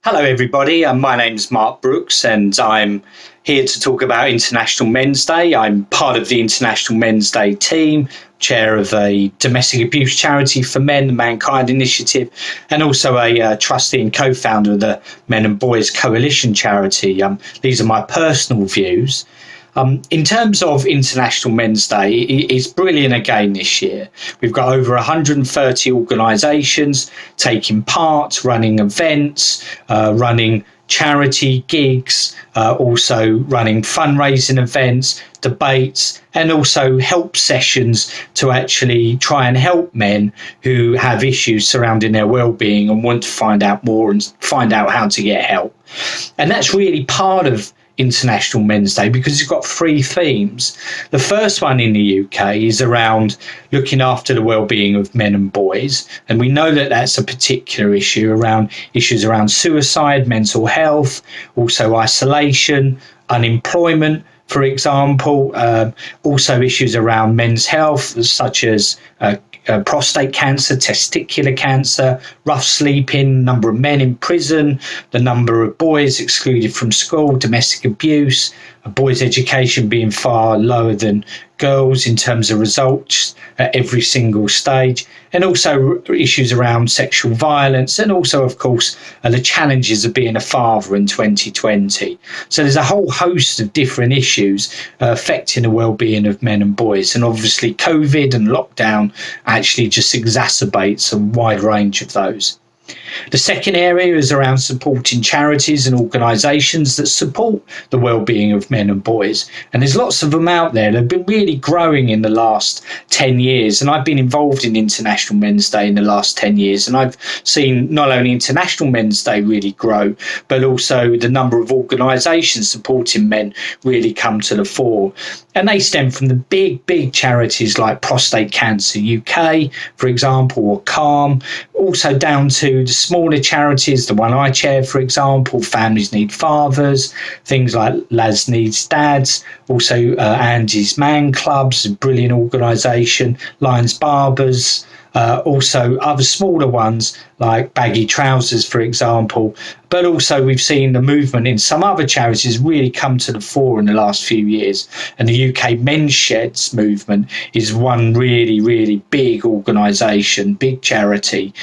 Hello, everybody. My name's Mark Brookes, and I'm here to talk about International Men's Day. I'm part of the International Men's Day team, chair of a domestic abuse charity for men, the Mankind Initiative, and also a trustee and co-founder of the Men and Boys Coalition charity. These are my personal views. In terms of International Men's Day, it's brilliant again this year. We've got over 130 organisations taking part, running events, running charity gigs, also running fundraising events, debates, and also help sessions to actually try and help men who have issues surrounding their well-being and want to find out more and find out how to get help. And that's really part of International Men's Day because it's got three themes. The first one in the UK is around looking after the well-being of men and boys, and we know that that's a particular issue around issues around suicide, mental health, also isolation, unemployment, for example, also issues around men's health such as prostate cancer, testicular cancer, rough sleeping, number of men in prison, the number of boys excluded from school, domestic abuse, boys' education being far lower than girls in terms of results at every single stage, and also issues around sexual violence, and also, of course, the challenges of being a father in 2020. So there's a whole host of different issues affecting the well-being of men and boys, and obviously COVID and lockdown actually just exacerbates a wide range of those. The second area is around supporting charities and organisations that support the well-being of men and boys. And there's lots of them out there that have been really growing in the last 10 years. And I've been involved in International Men's Day in the last 10 years. And I've seen not only International Men's Day really grow, but also the number of organisations supporting men really come to the fore. And they stem from the big charities like Prostate Cancer UK, for example, or CALM, also down to the smaller charities, the one I chair, for example, Families Need Fathers, things like Lads Needs Dads, also Andy's Man Clubs, a brilliant organisation, Lions Barbers, also other smaller ones like Baggy Trousers, for example. But also we've seen the movement in some other charities really come to the fore in the last few years. And the UK Men's Sheds movement is one really big organisation, big charity,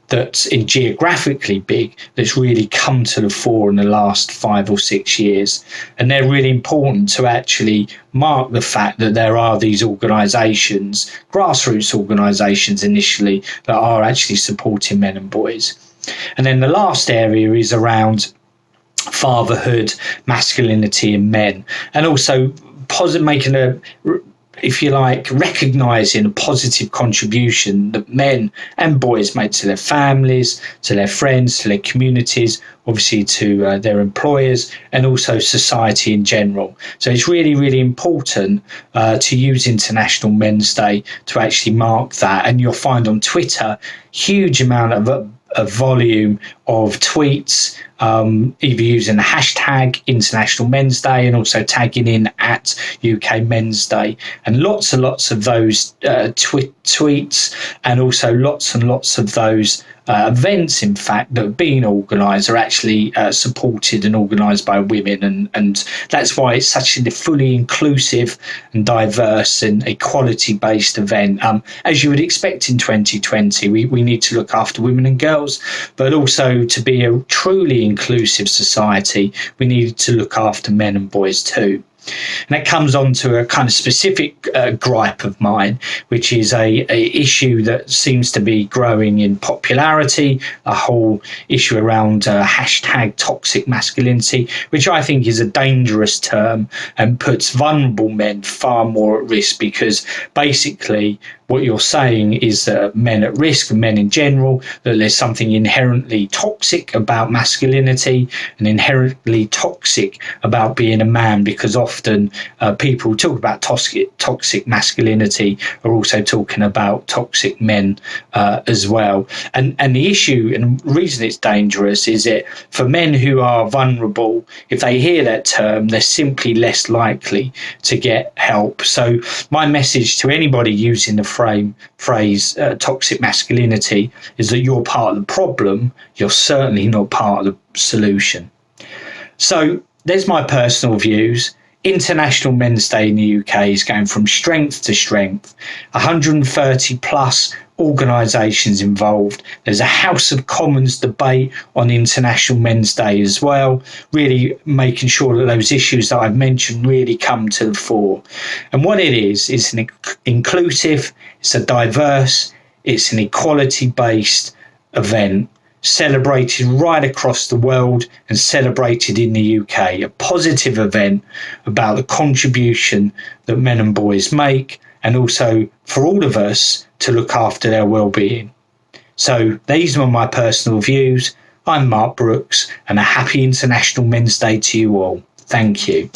that's in geographically big, that's really come to the fore in the last 5 or 6 years. And they're really important to actually mark the fact that there are these organisations, grassroots organisations initially, that are actually supporting men and boys. And then the last area is around fatherhood, masculinity in men, and also making a, if you like, recognising a positive contribution that men and boys make to their families, to their friends, to their communities, obviously to their employers, and also society in general. So it's really important to use International Men's Day to actually mark that. And you'll find on Twitter huge amount of a volume of tweets, either using the hashtag International Men's Day and also tagging in at UK Men's Day, and lots of those tweets, and also lots and lots of those events, in fact, that have been organised are actually supported and organised by women, and that's why it's such a fully inclusive and diverse and equality-based event. As you would expect in 2020, we need to look after women and girls, but also to be a truly inclusive society, we need to look after men and boys too. And that comes on to a kind of specific gripe of mine, which is a issue that seems to be growing in popularity, a whole issue around hashtag toxic masculinity, which I think is a dangerous term and puts vulnerable men far more at risk, because basically what you're saying is that men at risk, and men in general, that there's something inherently toxic about masculinity and inherently toxic about being a man, because often people talk about toxic masculinity are also talking about toxic men as well. And the issue and reason it's dangerous is that for men who are vulnerable, if they hear that term, they're simply less likely to get help. So my message to anybody using the phrase phrase toxic masculinity is that you're part of the problem. You're certainly not part of the solution. So there's my personal views. International Men's Day in the UK is going from strength to strength. 130 plus organisations involved. There's a House of Commons debate on International Men's Day as well, really making sure that those issues that I've mentioned really come to the fore. And what it is an inclusive, it's a diverse, it's an equality-based event celebrated right across the world and celebrated in the UK, a positive event about the contribution that men and boys make, and also for all of us to look after their well-being. So these are my personal views. I'm Mark Brookes, and a happy International Men's Day to you all. Thank you.